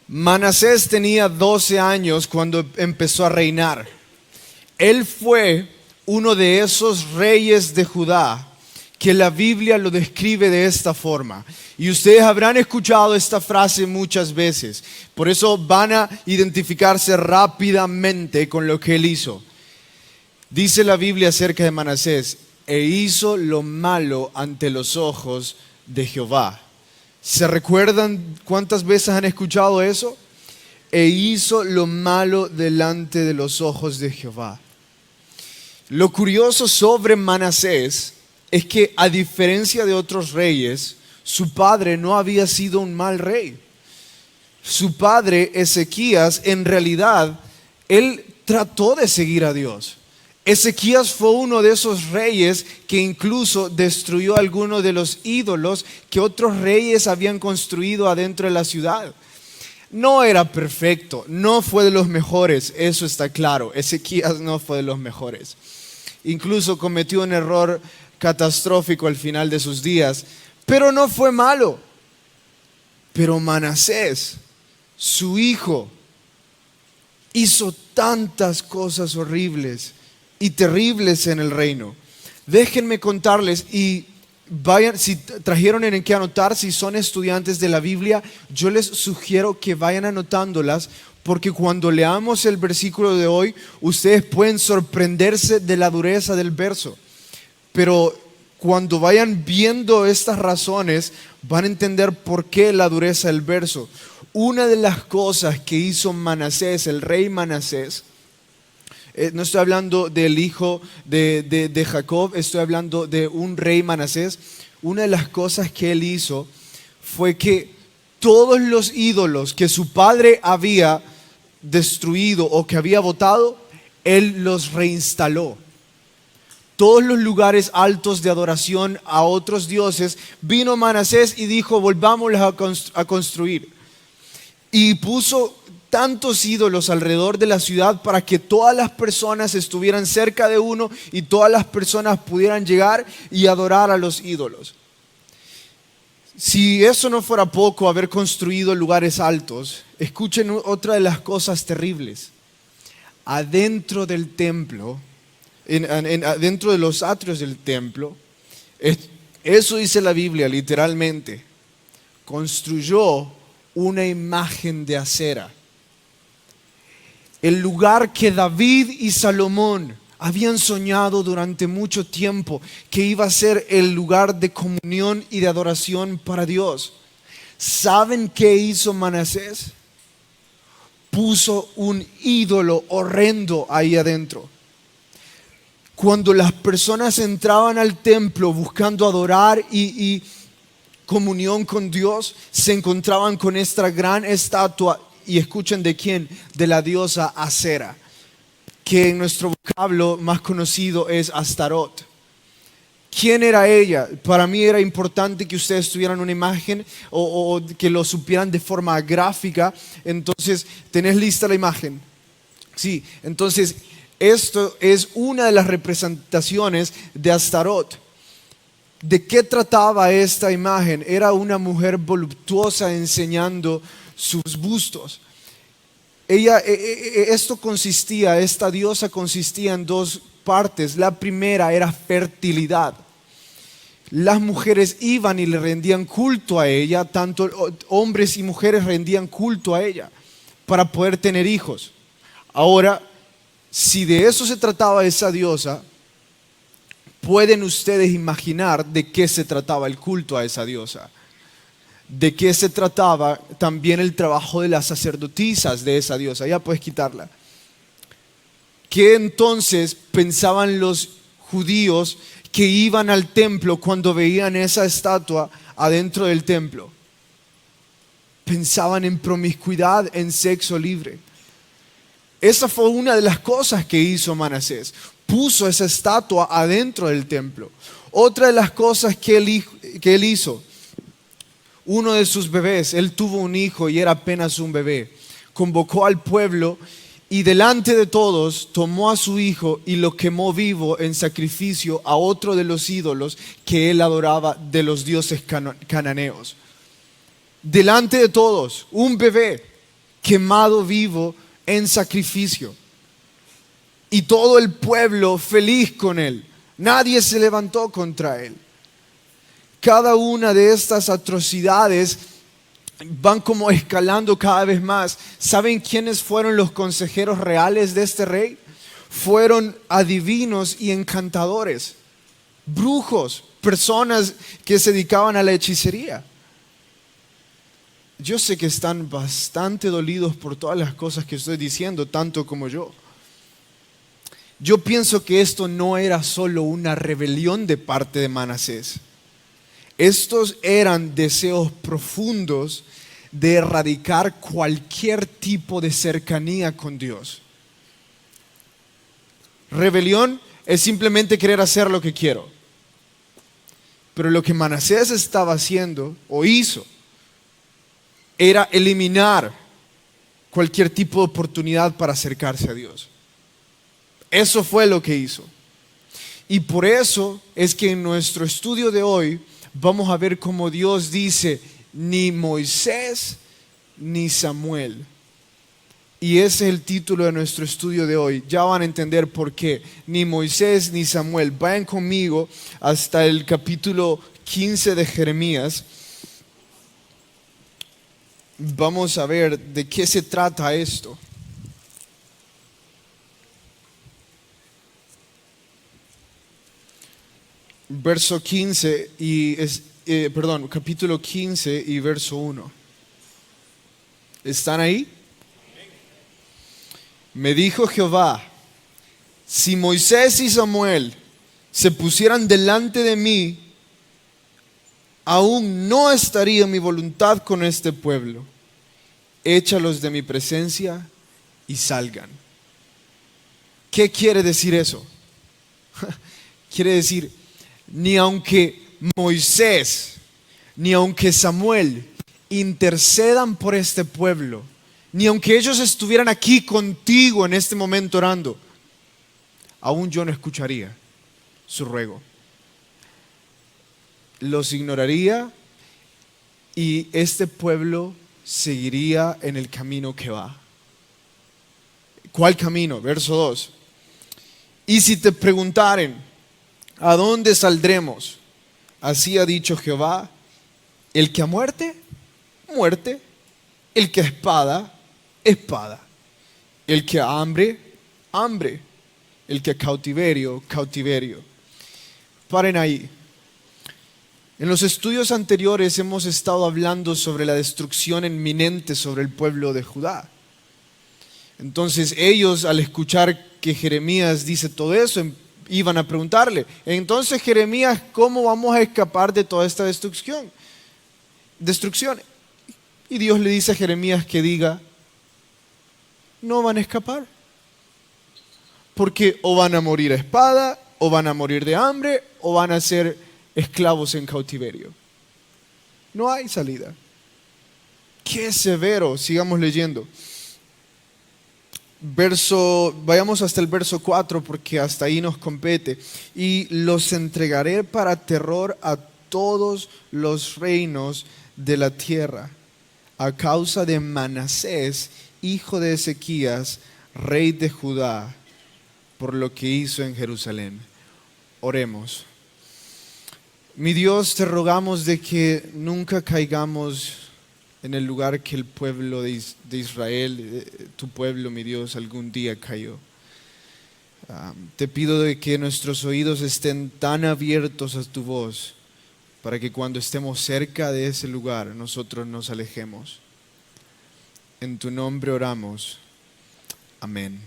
Manasés tenía 12 años cuando empezó a reinar. Él fue uno de esos reyes de Judá que la Biblia lo describe de esta forma. Y ustedes habrán escuchado esta frase muchas veces. Por eso van a identificarse rápidamente con lo que él hizo. Dice la Biblia acerca de Manasés: e hizo lo malo ante los ojos de Jehová. ¿Se recuerdan cuántas veces han escuchado eso? E hizo lo malo delante de los ojos de Jehová. Lo curioso sobre Manasés es que, a diferencia de otros reyes, su padre no había sido un mal rey. Su padre, Ezequías, en realidad, él trató de seguir a Dios. Ezequías fue uno de esos reyes que incluso destruyó algunos de los ídolos que otros reyes habían construido adentro de la ciudad. No era perfecto, no fue de los mejores, eso está claro. Ezequías no fue de los mejores. Incluso cometió un error catastrófico al final de sus días, pero no fue malo. Pero Manasés, su hijo, hizo tantas cosas horribles y terribles en el reino. Déjenme contarles, y vayan, si trajeron en qué anotar, si son estudiantes de la Biblia, yo les sugiero que vayan anotándolas, porque cuando leamos el versículo de hoy, ustedes pueden sorprenderse de la dureza del verso. Pero cuando vayan viendo estas razones, van a entender por qué la dureza del verso. Una de las cosas que hizo Manasés, el rey Manasés, no estoy hablando del hijo de Jacob, estoy hablando de un rey Manasés. Una de las cosas que él hizo fue que todos los ídolos que su padre había destruido o que había botado, él los reinstaló. Todos los lugares altos de adoración a otros dioses, vino Manasés y dijo: volvámoslos a construir. Y puso tantos ídolos alrededor de la ciudad para que todas las personas estuvieran cerca de uno y todas las personas pudieran llegar y adorar a los ídolos. Si eso no fuera poco, haber construido lugares altos, escuchen otra de las cosas terribles. Adentro del templo, adentro de los atrios del templo, eso dice la Biblia literalmente, construyó una imagen de acera. El lugar que David y Salomón habían soñado durante mucho tiempo que iba a ser el lugar de comunión y de adoración para Dios. ¿Saben qué hizo Manasés? Puso un ídolo horrendo ahí adentro. Cuando las personas entraban al templo buscando adorar y comunión con Dios, se encontraban con esta gran estatua. Y escuchen, ¿de quién? De la diosa Acera, que en nuestro vocablo más conocido es Astarot. ¿Quién era ella? Para mí era importante que ustedes tuvieran una imagen o que lo supieran de forma gráfica. Entonces, ¿tenés lista la imagen? Sí, entonces esto es una de las representaciones de Astarot. ¿De qué trataba esta imagen? Era una mujer voluptuosa enseñando sus bustos. Esta diosa consistía en dos partes. La primera era fertilidad. Las mujeres iban y le rendían culto a ella, tanto hombres y mujeres rendían culto a ella para poder tener hijos. Ahora, si de eso se trataba esa diosa, ¿pueden ustedes imaginar de qué se trataba el culto a esa diosa? ¿De qué se trataba también el trabajo de las sacerdotisas de esa diosa? Ya puedes quitarla. ¿Qué entonces pensaban los judíos que iban al templo cuando veían esa estatua adentro del templo? Pensaban en promiscuidad, en sexo libre. Esa fue una de las cosas que hizo Manasés. Puso esa estatua adentro del templo. Otra de las cosas que él hizo, uno de sus bebés, él tuvo un hijo y era apenas un bebé, convocó al pueblo y delante de todos tomó a su hijo y lo quemó vivo en sacrificio a otro de los ídolos que él adoraba, de los dioses cananeos. Delante de todos, un bebé. quemado vivo en sacrificio. Y todo el pueblo feliz con él. Nadie se levantó contra él. Cada una de estas atrocidades van como escalando cada vez más. ¿Saben quiénes fueron los consejeros reales de este rey? Fueron adivinos y encantadores, brujos, personas que se dedicaban a la hechicería. Yo sé que están bastante dolidos por todas las cosas que estoy diciendo, tanto como yo. Yo pienso que esto no era solo una rebelión de parte de Manasés. Estos eran deseos profundos de erradicar cualquier tipo de cercanía con Dios. Rebelión es simplemente querer hacer lo que quiero. Pero lo que Manasés estaba haciendo o hizo era eliminar cualquier tipo de oportunidad para acercarse a Dios. Eso fue lo que hizo. Y por eso es que en nuestro estudio de hoy vamos a ver cómo Dios dice, ni Moisés ni Samuel. Y ese es el título de nuestro estudio de hoy. Ya van a entender por qué. Ni Moisés ni Samuel. Vayan conmigo hasta el capítulo 15 de Jeremías. Vamos a ver de qué se trata esto. Verso 15 capítulo 15 y verso 1. ¿Están ahí? Me dijo Jehová, si Moisés y Samuel se pusieran delante de mí, aún no estaría mi voluntad con este pueblo. Échalos de mi presencia y salgan. ¿Qué quiere decir eso? Quiere decir, ni aunque Moisés, ni aunque Samuel intercedan por este pueblo, ni aunque ellos estuvieran aquí contigo en este momento orando, aún yo no escucharía su ruego. Los ignoraría y este pueblo seguiría en el camino que va. ¿Cuál camino? Verso 2. Y si te preguntaren, ¿a dónde saldremos? Así ha dicho Jehová, el que a muerte, muerte, el que a espada, espada, el que a hambre, hambre, el que a cautiverio, cautiverio. Paren ahí. En los estudios anteriores hemos estado hablando sobre la destrucción inminente sobre el pueblo de Judá. Entonces ellos, al escuchar que Jeremías dice todo eso, iban a preguntarle, entonces Jeremías, ¿cómo vamos a escapar de toda esta destrucción? Y Dios le dice a Jeremías que diga, no van a escapar. Porque o van a morir a espada, o van a morir de hambre, o van a ser esclavos en cautiverio. No hay salida. Qué severo. Sigamos leyendo. Vayamos hasta el verso 4 porque hasta ahí nos compete. Y los entregaré para terror a todos los reinos de la tierra, a causa de Manasés, hijo de Ezequías, rey de Judá, por lo que hizo en Jerusalén. Oremos. Mi Dios, te rogamos de que nunca caigamos en el lugar que el pueblo de Israel, tu pueblo, mi Dios, algún día cayó. Te pido de que nuestros oídos estén tan abiertos a tu voz para que cuando estemos cerca de ese lugar nosotros nos alejemos. En tu nombre oramos. Amén.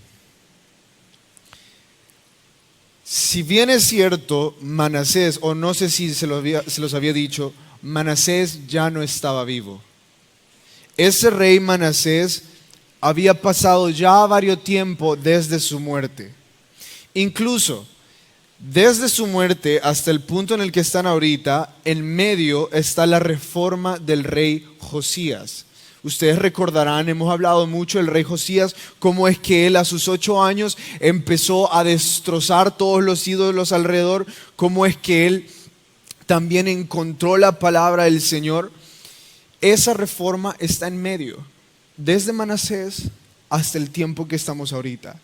Si bien es cierto, Manasés, o no sé si se los había dicho, Manasés ya no estaba vivo. Ese rey Manasés había pasado ya varios tiempo desde su muerte. Incluso desde su muerte hasta el punto en el que están ahorita, en medio está la reforma del rey Josías. Ustedes recordarán, hemos hablado mucho del rey Josías, cómo es que él a sus 8 años empezó a destrozar todos los ídolos alrededor, cómo es que él también encontró la palabra del Señor. Esa reforma está en medio. desde Manasés hasta el tiempo que estamos ahorita.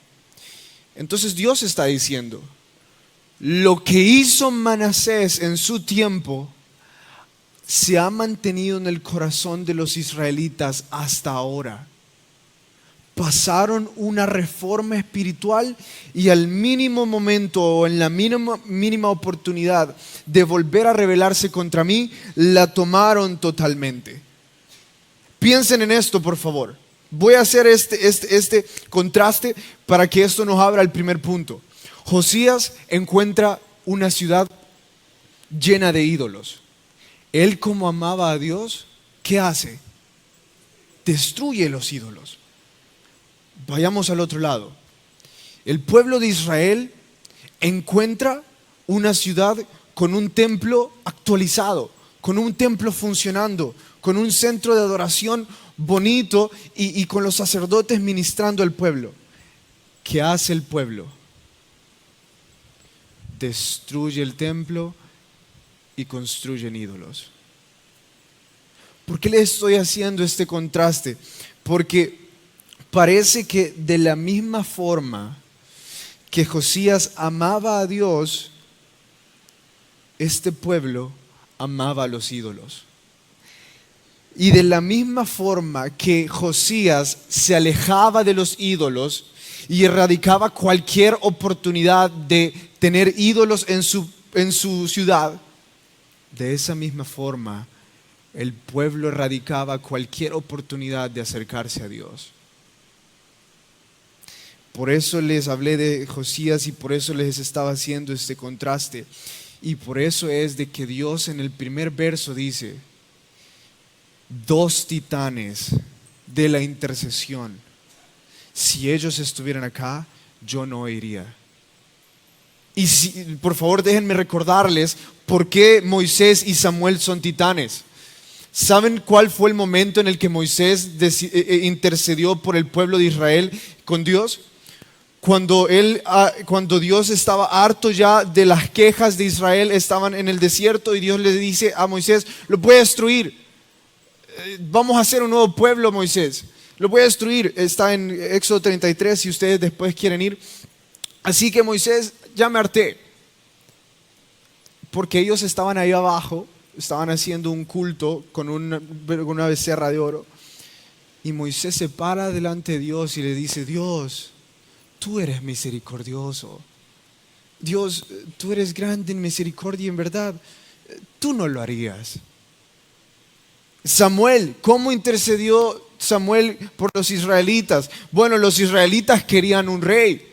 Entonces Dios está diciendo, lo que hizo Manasés en su tiempo se ha mantenido en el corazón de los israelitas hasta ahora. Pasaron una reforma espiritual y al mínimo momento o en la mínima oportunidad de volver a rebelarse contra mí, la tomaron totalmente. Piensen en esto, por favor. Voy a hacer este contraste para que esto nos abra el primer punto. Josías encuentra una ciudad llena de ídolos. Él, como amaba a Dios, ¿qué hace? Destruye los ídolos. Vayamos al otro lado. El pueblo de Israel encuentra una ciudad con un templo actualizado, con un templo funcionando, con un centro de adoración bonito y con los sacerdotes ministrando al pueblo. ¿Qué hace el pueblo? Destruye el templo y construyen ídolos. ¿Por qué les estoy haciendo este contraste? Porque parece que de la misma forma que Josías amaba a Dios, este pueblo amaba a los ídolos. Y de la misma forma que Josías se alejaba de los ídolos y erradicaba cualquier oportunidad de tener ídolos en su ciudad, de esa misma forma el pueblo erradicaba cualquier oportunidad de acercarse a Dios. Por eso les hablé de Josías y por eso les estaba haciendo este contraste. Y por eso es de que Dios en el primer verso dice, 2 titanes de la intercesión. Si ellos estuvieran acá, yo no iría. Y por favor déjenme recordarles por qué Moisés y Samuel son titanes. ¿Saben cuál fue el momento en el que Moisés intercedió por el pueblo de Israel con Dios? Cuando Dios estaba harto ya de las quejas de Israel, estaban en el desierto y Dios le dice a Moisés, lo voy a destruir. Vamos a hacer un nuevo pueblo, Moisés. Lo voy a destruir. Está en Éxodo 33 si ustedes después quieren ir. Así que Moisés, ya me harté. Porque ellos estaban ahí abajo, estaban haciendo un culto con una becerra de oro. Y Moisés se para delante de Dios y le dice, Dios, tú eres misericordioso. Dios, tú eres grande en misericordia y en verdad, tú no lo harías. Samuel, ¿cómo intercedió Samuel por los israelitas? Bueno, los israelitas querían un rey.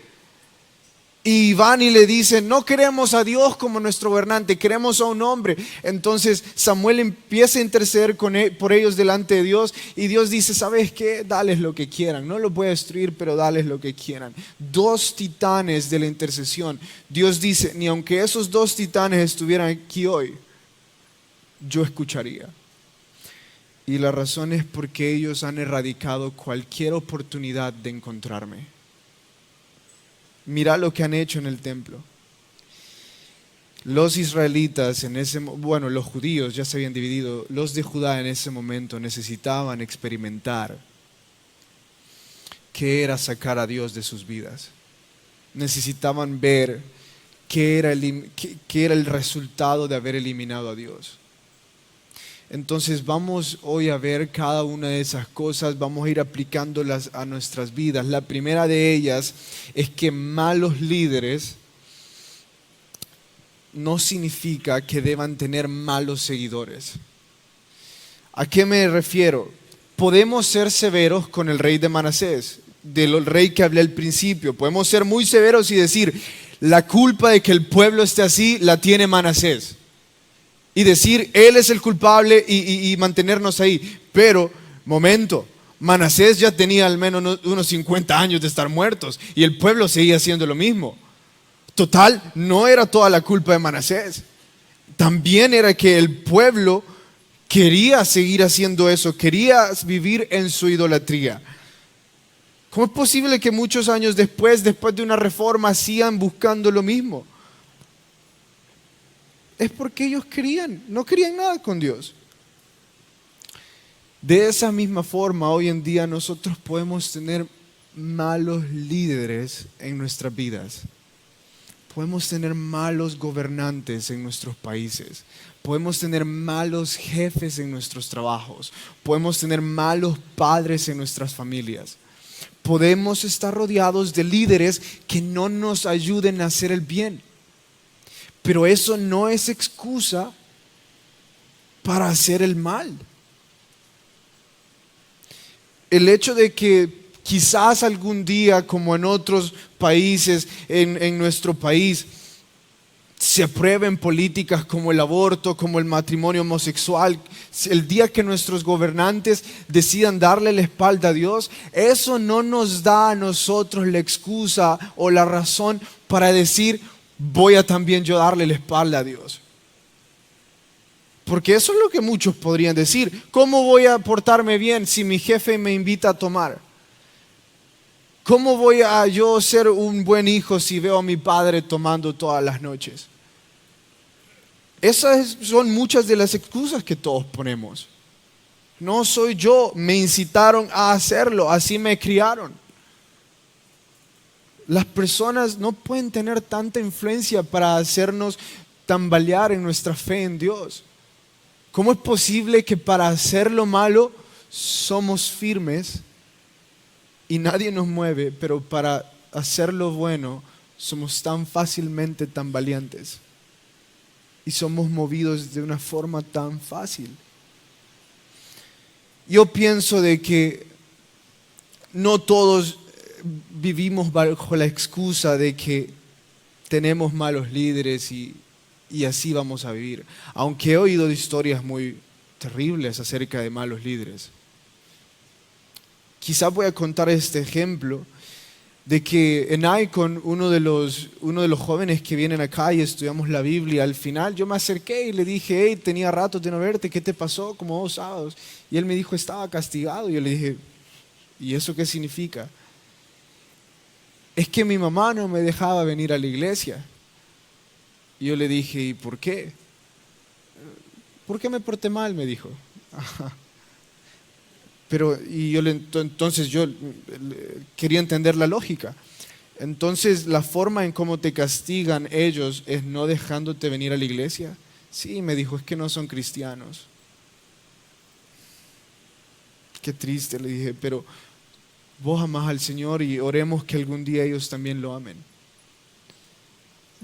Y van y le dicen, no queremos a Dios como nuestro gobernante, queremos a un hombre. Entonces Samuel empieza a interceder por ellos delante de Dios. Y Dios dice, ¿sabes qué? Dales lo que quieran. No los voy a destruir, pero dales lo que quieran. 2 titanes de la intercesión. Dios dice, ni aunque esos 2 titanes estuvieran aquí hoy, yo escucharía. Y la razón es porque ellos han erradicado cualquier oportunidad de encontrarme. Mira lo que han hecho en el templo. Los israelitas los judíos ya se habían dividido. Los de Judá en ese momento necesitaban experimentar qué era sacar a Dios de sus vidas. Necesitaban ver qué era el resultado de haber eliminado a Dios. Entonces vamos hoy a ver cada una de esas cosas, vamos a ir aplicándolas a nuestras vidas. La primera de ellas es que malos líderes no significa que deban tener malos seguidores. ¿A qué me refiero? Podemos ser severos con el rey de Manasés, del rey que hablé al principio. Podemos ser muy severos y decir, la culpa de que el pueblo esté así la tiene Manasés. Y decir, él es el culpable y mantenernos ahí. Pero, momento, Manasés ya tenía al menos unos 50 años de estar muertos y el pueblo seguía haciendo lo mismo. Total, no era toda la culpa de Manasés. También era que el pueblo quería seguir haciendo eso, quería vivir en su idolatría. ¿Cómo es posible que muchos años después de una reforma, sigan buscando lo mismo? Es porque ellos no querían nada con Dios. De esa misma forma, hoy en día nosotros podemos tener malos líderes en nuestras vidas. Podemos tener malos gobernantes en nuestros países. Podemos tener malos jefes en nuestros trabajos. Podemos tener malos padres en nuestras familias. Podemos estar rodeados de líderes que no nos ayuden a hacer el bien. Pero eso no es excusa para hacer el mal. El hecho de que quizás algún día, como en otros países, en nuestro país, se aprueben políticas como el aborto, como el matrimonio homosexual, el día que nuestros gobernantes decidan darle la espalda a Dios, eso no nos da a nosotros la excusa o la razón para decir, voy a también yo darle la espalda a Dios. Porque eso es lo que muchos podrían decir. ¿Cómo voy a portarme bien si mi jefe me invita a tomar? ¿Cómo voy a yo ser un buen hijo si veo a mi padre tomando todas las noches? Esas son muchas de las excusas que todos ponemos. No soy yo, me incitaron a hacerlo, así me criaron. Las personas no pueden tener tanta influencia para hacernos tambalear en nuestra fe en Dios. ¿Cómo es posible que para hacer lo malo somos firmes y nadie nos mueve, pero para hacer lo bueno somos tan fácilmente tambaleantes y somos movidos de una forma tan fácil? Yo pienso de que no todos vivimos bajo la excusa de que tenemos malos líderes y así vamos a vivir. Aunque he oído historias muy terribles acerca de malos líderes. Quizás voy a contar este ejemplo de que en Icon, uno de los jóvenes que vienen acá y estudiamos la Biblia, al final yo me acerqué y le dije, hey, tenía rato de no verte, ¿qué te pasó? Como 2 sábados. Y él me dijo, estaba castigado. Y yo le dije, ¿y eso qué significa? Es que mi mamá no me dejaba venir a la iglesia. Y yo le dije, ¿y por qué? ¿Por qué me porté mal? Me dijo. Ajá. Pero, entonces yo quería entender la lógica. Entonces, la forma en cómo te castigan ellos es no dejándote venir a la iglesia. Sí, me dijo, es que no son cristianos. Qué triste, le dije, pero vos amás al Señor y oremos que algún día ellos también lo amen.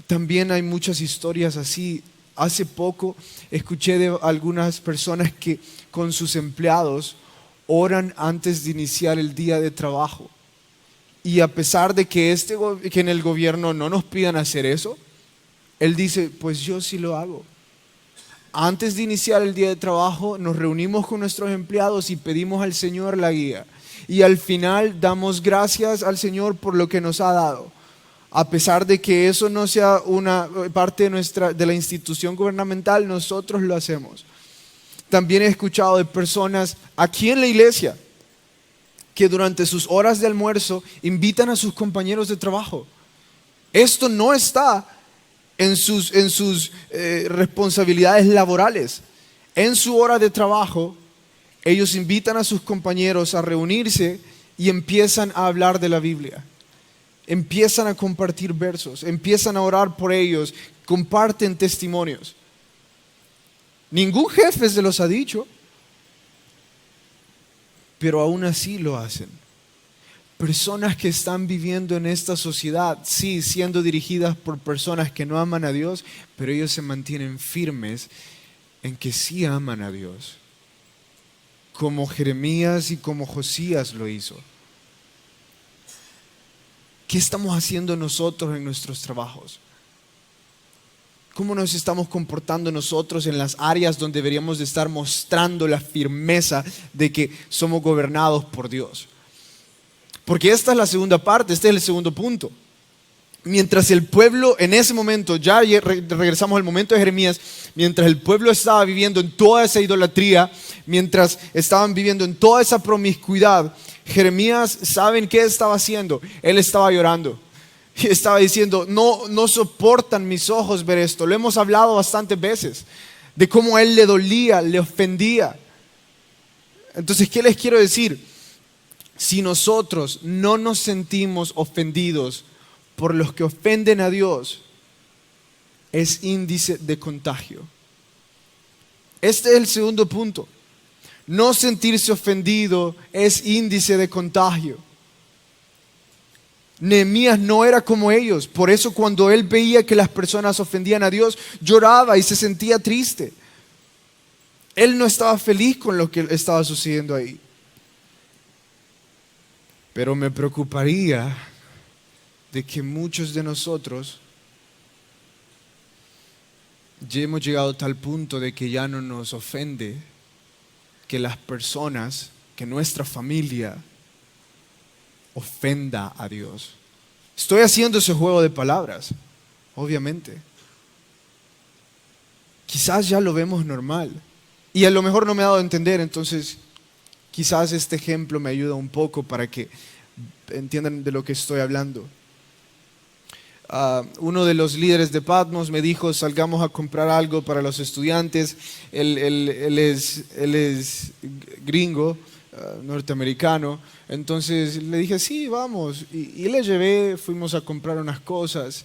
También hay muchas historias así. Hace poco escuché de algunas personas que con sus empleados oran antes de iniciar el día de trabajo. Y a pesar de que en el gobierno no nos pidan hacer eso, él dice, pues yo sí lo hago. Antes de iniciar el día de trabajo nos reunimos con nuestros empleados y pedimos al Señor la guía. Y al final damos gracias al Señor por lo que nos ha dado. A pesar de que eso no sea una parte de la institución gubernamental, nosotros lo hacemos. También he escuchado de personas aquí en la iglesia que durante sus horas de almuerzo invitan a sus compañeros de trabajo. Esto no está en sus responsabilidades laborales. En su hora de trabajo, ellos invitan a sus compañeros a reunirse y empiezan a hablar de la Biblia. Empiezan a compartir versos, empiezan a orar por ellos, comparten testimonios. Ningún jefe se los ha dicho, pero aún así lo hacen. Personas que están viviendo en esta sociedad, sí, siendo dirigidas por personas que no aman a Dios, pero ellos se mantienen firmes en que sí aman a Dios, como Jeremías y como Josías lo hizo. ¿Qué estamos haciendo nosotros en nuestros trabajos? ¿Cómo nos estamos comportando nosotros en las áreas donde deberíamos de estar mostrando la firmeza de que somos gobernados por Dios? Porque esta es la segunda parte, este es el segundo punto. Mientras el pueblo en ese momento, ya regresamos al momento de Jeremías, mientras el pueblo estaba viviendo en toda esa idolatría, mientras estaban viviendo en toda esa promiscuidad, Jeremías, ¿saben qué estaba haciendo? Él estaba llorando. Y estaba diciendo, no soportan mis ojos ver esto. Lo hemos hablado bastantes veces, de cómo a él le dolía, le ofendía. Entonces, ¿qué les quiero decir? Si nosotros no nos sentimos ofendidos por los que ofenden a Dios, es índice de contagio. Este es el segundo punto. No sentirse ofendido es índice de contagio. Nehemías no era como ellos. Por eso cuando él veía que las personas ofendían a Dios, lloraba y se sentía triste. Él no estaba feliz con lo que estaba sucediendo ahí. Pero me preocuparía de que muchos de nosotros ya hemos llegado a tal punto de que ya no nos ofende que las personas, que nuestra familia ofenda a Dios. Estoy haciendo ese juego de palabras, obviamente. Quizás ya lo vemos normal y a lo mejor no me he dado a entender, entonces quizás este ejemplo me ayuda un poco para que entiendan de lo que estoy hablando. Uno de los líderes de Patmos me dijo, salgamos a comprar algo para los estudiantes. Él es gringo, norteamericano. Entonces le dije, sí, vamos. Y le llevé, fuimos a comprar unas cosas.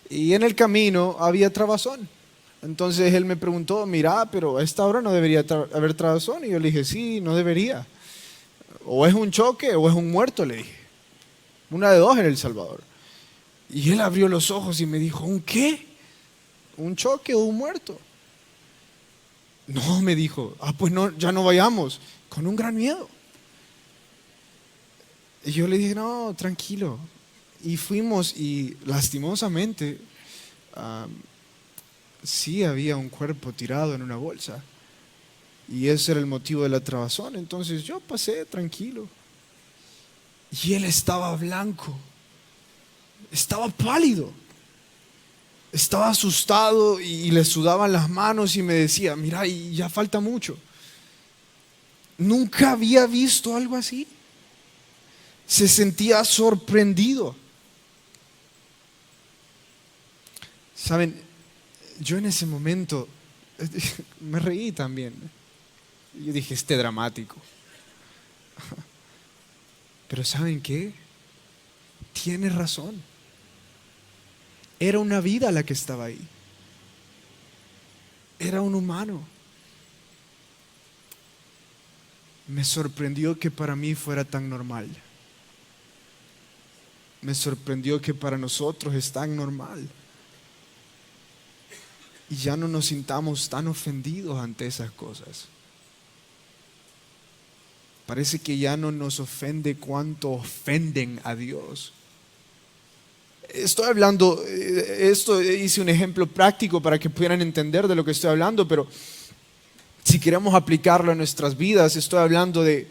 Y en el camino había trabazón. Entonces él me preguntó, mira, pero a esta hora no debería haber trabazón. Y yo le dije, sí, no debería. O es un choque o es un muerto, le dije. Una de dos en El Salvador. Y él abrió los ojos y me dijo, ¿un qué? ¿Un choque o un muerto? No, me dijo, pues no, ya no vayamos, con un gran miedo. Y yo le dije, no, tranquilo. Y fuimos y lastimosamente sí había un cuerpo tirado en una bolsa. Y ese era el motivo de la trabazón. Entonces yo pasé tranquilo. Y él estaba blanco. Estaba pálido, estaba asustado y le sudaban las manos y me decía, mira, y ya falta mucho. Nunca había visto algo así. Se sentía sorprendido. Saben, yo en ese momento me reí también. Yo dije, dramático. Pero ¿saben qué? Tiene razón. Era una vida la que estaba ahí. Era un humano. Me sorprendió que para mí fuera tan normal. Me sorprendió que para nosotros es tan normal. Y ya no nos sintamos tan ofendidos ante esas cosas. Parece que ya no nos ofende cuánto ofenden a Dios. Estoy hablando, esto hice un ejemplo práctico para que pudieran entender de lo que estoy hablando, pero si queremos aplicarlo a nuestras vidas, estoy hablando de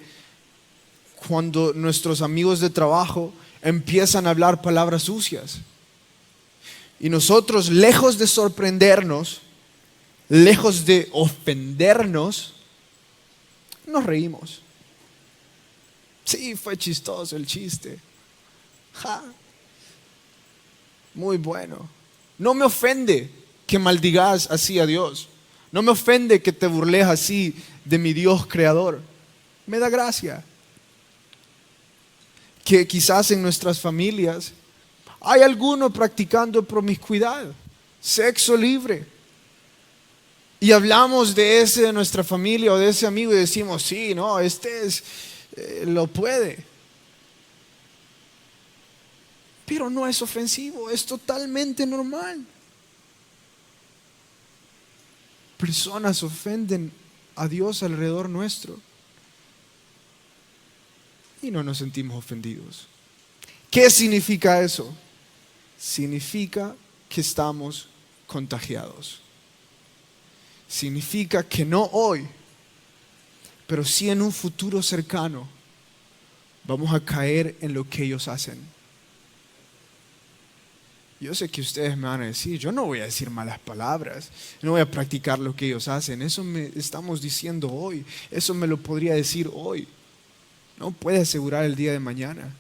cuando nuestros amigos de trabajo empiezan a hablar palabras sucias. Y nosotros, lejos de sorprendernos, lejos de ofendernos, nos reímos. Sí, fue chistoso el chiste. Ja. Muy bueno. No me ofende que maldigas así a Dios. No me ofende que te burles así de mi Dios creador. Me da gracia. Que quizás en nuestras familias hay alguno practicando promiscuidad, sexo libre. Y hablamos de ese de nuestra familia o de ese amigo y decimos, sí, no, lo puede. Pero no es ofensivo, es totalmente normal. Personas ofenden a Dios alrededor nuestro y no nos sentimos ofendidos. ¿Qué significa eso? Significa que estamos contagiados. Significa que no hoy, pero sí en un futuro cercano, vamos a caer en lo que ellos hacen. Yo sé que ustedes me van a decir, yo no voy a decir malas palabras, no voy a practicar lo que ellos hacen. Eso me estamos diciendo hoy, eso me lo podría decir hoy. No puede asegurar el día de mañana.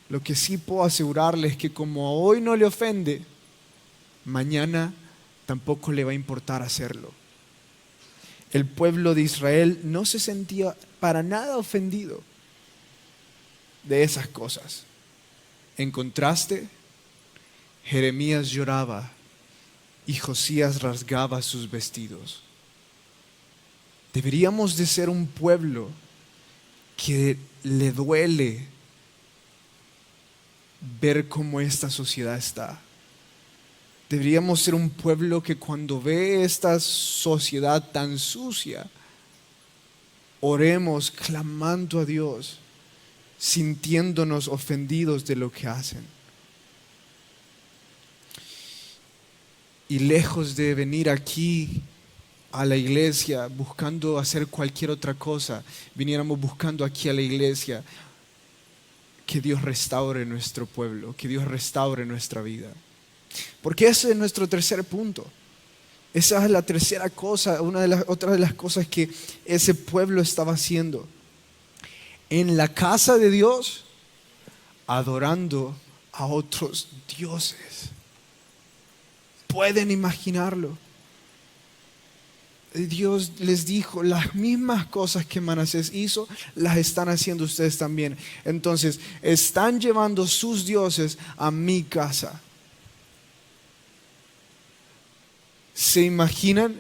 Lo que sí puedo asegurarles es que como hoy no le ofende, mañana tampoco le va a importar hacerlo. El pueblo de Israel no se sentía para nada ofendido de esas cosas. En contraste, Jeremías lloraba y Josías rasgaba sus vestidos. Deberíamos de ser un pueblo que le duele ver cómo esta sociedad está. Deberíamos ser un pueblo que cuando ve esta sociedad tan sucia, oremos clamando a Dios, sintiéndonos ofendidos de lo que hacen. Y lejos de venir aquí a la iglesia buscando hacer cualquier otra cosa, viniéramos buscando aquí a la iglesia que Dios restaure nuestro pueblo, que Dios restaure nuestra vida. Porque ese es nuestro tercer punto. Esa es la tercera cosa, otra de las cosas que ese pueblo estaba haciendo. En la casa de Dios, adorando a otros dioses. ¿Pueden imaginarlo? Dios les dijo, las mismas cosas que Manasés hizo, las están haciendo ustedes también. Entonces, están llevando sus dioses a mi casa. ¿Se imaginan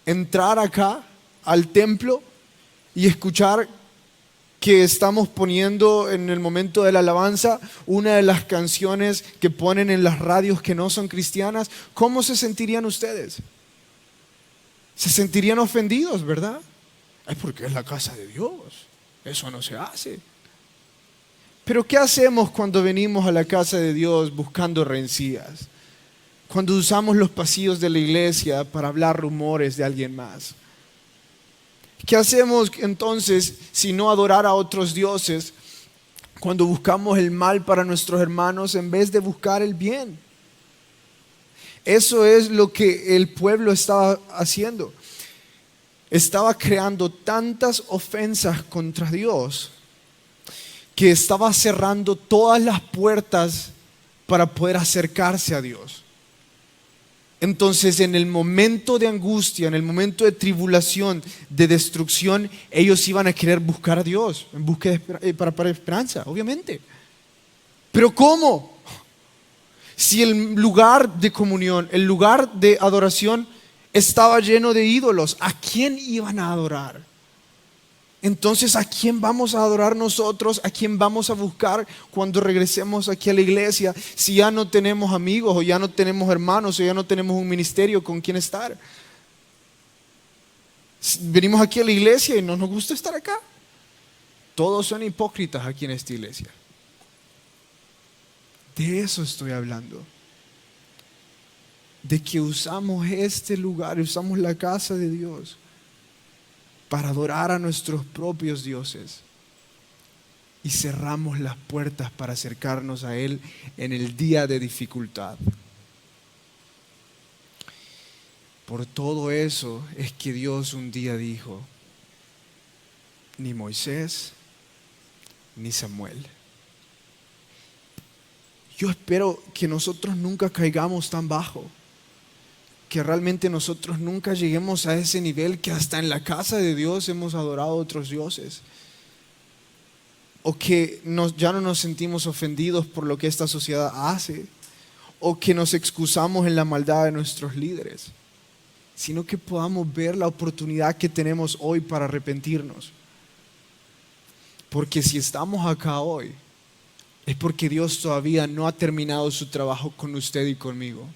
entrar acá al templo y escuchar que estamos poniendo en el momento de la alabanza una de las canciones que ponen en las radios que no son cristianas? ¿Cómo se sentirían ustedes? Se sentirían ofendidos, ¿verdad? Es porque es la casa de Dios. Eso no se hace. Pero ¿qué hacemos cuando venimos a la casa de Dios buscando rencillas? Cuando usamos los pasillos de la iglesia para hablar rumores de alguien más. ¿Qué hacemos entonces si no adorar a otros dioses cuando buscamos el mal para nuestros hermanos en vez de buscar el bien? Eso es lo que el pueblo estaba haciendo. Estaba creando tantas ofensas contra Dios que estaba cerrando todas las puertas para poder acercarse a Dios. Entonces, en el momento de angustia, en el momento de tribulación, de destrucción, ellos iban a querer buscar a Dios en búsqueda para esperanza, obviamente. ¿Pero cómo? Si el lugar de comunión, el lugar de adoración estaba lleno de ídolos, ¿a quién iban a adorar? Entonces, ¿a quién vamos a adorar nosotros? ¿A quién vamos a buscar cuando regresemos aquí a la iglesia? Si ya no tenemos amigos, o ya no tenemos hermanos, o ya no tenemos un ministerio con quien estar. Venimos aquí a la iglesia y no nos gusta estar acá. Todos son hipócritas aquí en esta iglesia. De eso estoy hablando. De que usamos este lugar, usamos la casa de Dios para adorar a nuestros propios dioses y cerramos las puertas para acercarnos a Él en el día de dificultad. Por todo eso es que Dios un día dijo, ni Moisés ni Samuel. Yo espero que nosotros nunca caigamos tan bajo, que realmente nosotros nunca lleguemos a ese nivel que hasta en la casa de Dios hemos adorado a otros dioses. O que ya no nos sentimos ofendidos por lo que esta sociedad hace. O que nos excusamos en la maldad de nuestros líderes. Sino que podamos ver la oportunidad que tenemos hoy para arrepentirnos. Porque si estamos acá hoy, es porque Dios todavía no ha terminado su trabajo con usted y conmigo.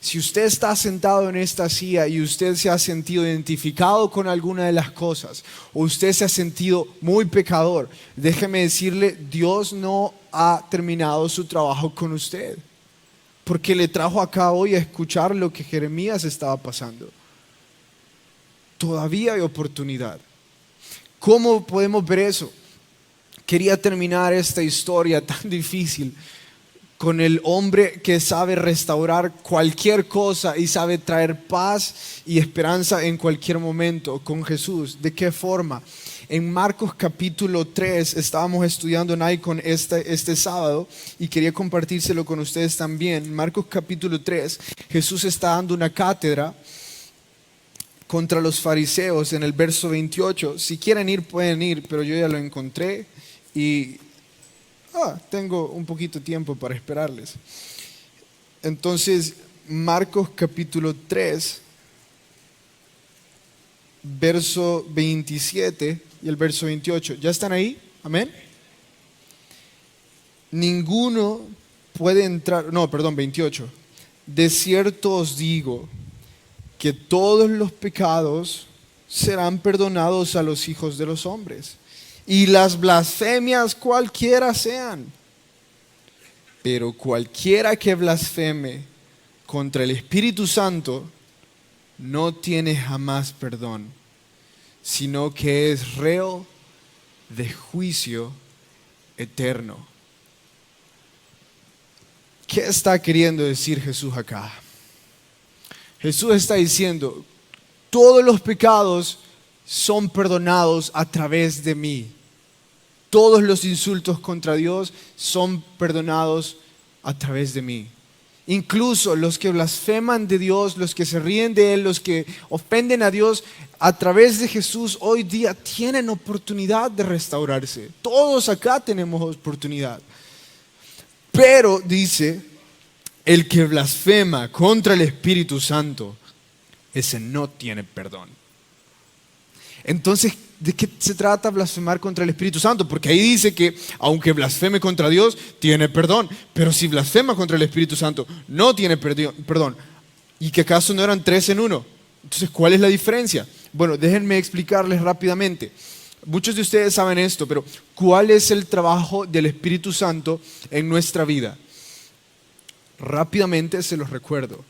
Si usted está sentado en esta silla y usted se ha sentido identificado con alguna de las cosas, o usted se ha sentido muy pecador, déjeme decirle, Dios no ha terminado su trabajo con usted, porque le trajo acá hoy a escuchar lo que Jeremías estaba pasando. Todavía hay oportunidad. ¿Cómo podemos ver eso? Quería terminar esta historia tan difícil con el hombre que sabe restaurar cualquier cosa y sabe traer paz y esperanza en cualquier momento, con Jesús. ¿De qué forma? En Marcos capítulo 3 estábamos estudiando en Icon este sábado y quería compartírselo con ustedes también. Marcos capítulo 3, Jesús está dando una cátedra contra los fariseos en el verso 28. Si quieren ir, pueden ir, pero yo ya lo encontré y tengo un poquito de tiempo para esperarles. Entonces, Marcos capítulo 3, verso 27 y el verso 28. ¿Ya están ahí? Amén. Ninguno puede entrar, no, perdón, 28. De cierto os digo que todos los pecados serán perdonados a los hijos de los hombres, y las blasfemias cualquiera sean. Pero cualquiera que blasfeme contra el Espíritu Santo no tiene jamás perdón, sino que es reo de juicio eterno. ¿Qué está queriendo decir Jesús acá? Jesús está diciendo, todos los pecados son perdonados a través de mí. Todos los insultos contra Dios son perdonados a través de mí. Incluso los que blasfeman de Dios, los que se ríen de Él, los que ofenden a Dios, a través de Jesús hoy día tienen oportunidad de restaurarse. Todos acá tenemos oportunidad. Pero dice, el que blasfema contra el Espíritu Santo, ese no tiene perdón. Entonces, ¿de qué se trata blasfemar contra el Espíritu Santo? Porque ahí dice que aunque blasfeme contra Dios, tiene perdón. Pero si blasfema contra el Espíritu Santo, no tiene perdón. ¿Y que acaso no eran tres en uno? Entonces, ¿cuál es la diferencia? Bueno, déjenme explicarles rápidamente. Muchos de ustedes saben esto, pero ¿cuál es el trabajo del Espíritu Santo en nuestra vida? Rápidamente se los recuerdo.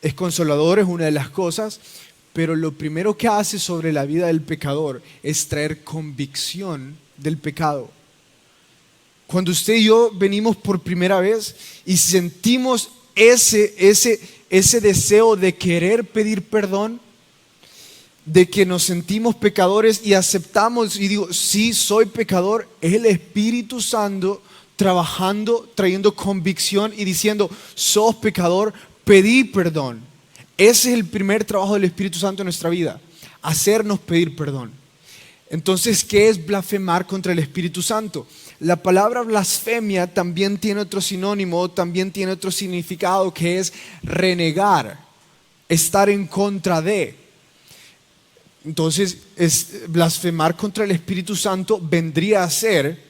Es consolador, es una de las cosas, pero lo primero que hace sobre la vida del pecador es traer convicción del pecado. Cuando usted y yo venimos por primera vez y sentimos ese deseo de querer pedir perdón, de que nos sentimos pecadores y aceptamos y digo, sí, soy pecador, es el Espíritu Santo trabajando, trayendo convicción y diciendo, sos pecador, pedí perdón. Ese es el primer trabajo del Espíritu Santo en nuestra vida, hacernos pedir perdón. Entonces, ¿qué es blasfemar contra el Espíritu Santo? La palabra blasfemia también tiene otro sinónimo, también tiene otro significado, que es renegar, estar en contra de. Entonces, blasfemar contra el Espíritu Santo vendría a ser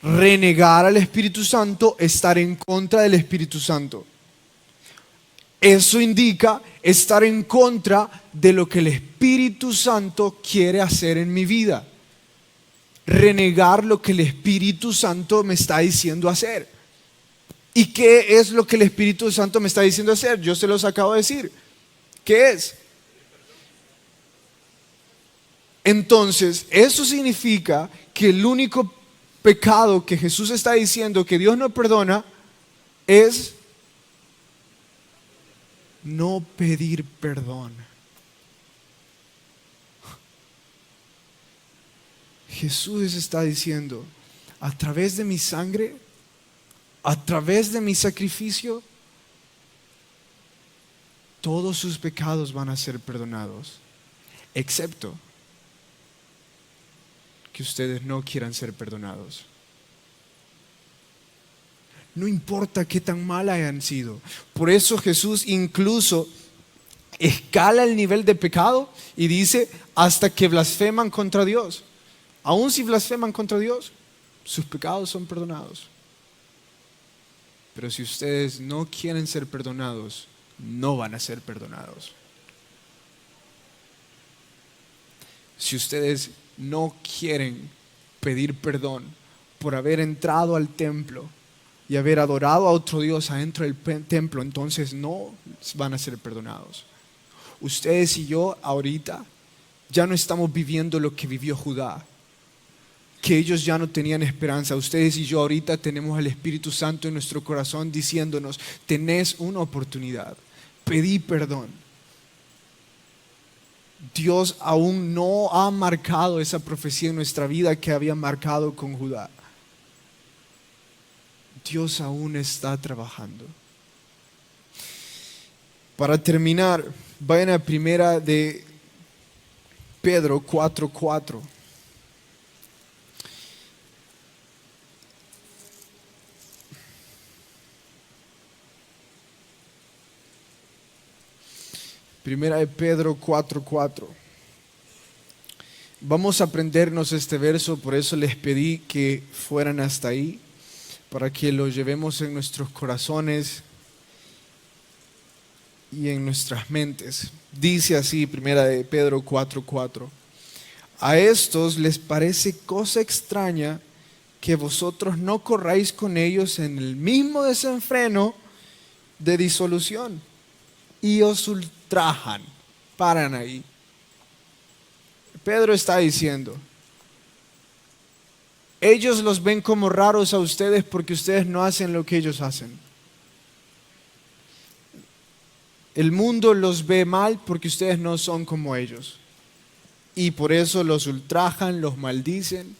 renegar al Espíritu Santo, estar en contra del Espíritu Santo. Eso indica estar en contra de lo que el Espíritu Santo quiere hacer en mi vida. Renegar lo que el Espíritu Santo me está diciendo hacer. ¿Y qué es lo que el Espíritu Santo me está diciendo hacer? Yo se los acabo de decir. ¿Qué es? Entonces, eso significa que el único pecado que Jesús está diciendo que Dios no perdona es no pedir perdón. Jesús está diciendo, a través de mi sangre, a través de mi sacrificio, todos sus pecados van a ser perdonados, excepto que ustedes no quieran ser perdonados. No importa qué tan mal hayan sido. Por eso Jesús incluso escala el nivel de pecado y dice hasta que blasfeman contra Dios. Aun si blasfeman contra Dios, sus pecados son perdonados. Pero si ustedes no quieren ser perdonados, no van a ser perdonados. Si ustedes no quieren pedir perdón por haber entrado al templo y haber adorado a otro Dios adentro del templo, entonces no van a ser perdonados. Ustedes y yo ahorita ya no estamos viviendo lo que vivió Judá, que ellos ya no tenían esperanza. Ustedes y yo ahorita tenemos al Espíritu Santo en nuestro corazón diciéndonos, tenés una oportunidad, pedí perdón. Dios aún no ha marcado esa profecía en nuestra vida que había marcado con Judá. Dios aún está trabajando. Para terminar, Vayan a primera de Pedro 4:4. Primera de Pedro 4:4. Vamos a aprendernos este verso, por eso les pedí que fueran hasta ahí, para que lo llevemos en nuestros corazones y en nuestras mentes. Dice así, primera de Pedro 4:4. A estos les parece cosa extraña que vosotros no corráis con ellos en el mismo desenfreno de disolución y os ultrajan. Paran ahí. Pedro está diciendo, ellos los ven como raros a ustedes porque ustedes no hacen lo que ellos hacen. El mundo los ve mal porque ustedes no son como ellos. Y por eso los ultrajan, los maldicen.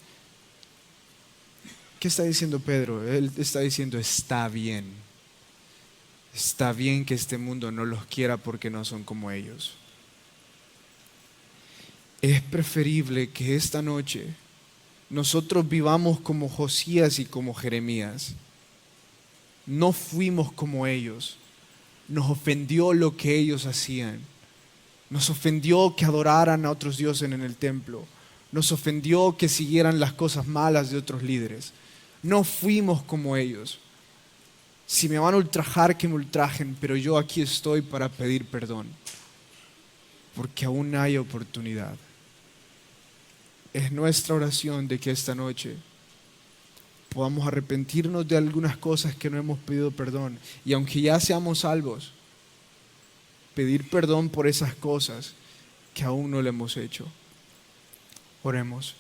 ¿Qué está diciendo Pedro? Él está diciendo, está bien. Está bien que este mundo no los quiera porque no son como ellos. Es preferible que esta noche nosotros vivamos como Josías y como Jeremías. No fuimos como ellos. Nos ofendió lo que ellos hacían. Nos ofendió que adoraran a otros dioses en el templo. Nos ofendió que siguieran las cosas malas de otros líderes. No fuimos como ellos. Si me van a ultrajar, que me ultrajen, pero yo aquí estoy para pedir perdón. Porque aún hay oportunidad. Es nuestra oración de que esta noche podamos arrepentirnos de algunas cosas que no hemos pedido perdón. Y aunque ya seamos salvos, pedir perdón por esas cosas que aún no le hemos hecho. Oremos.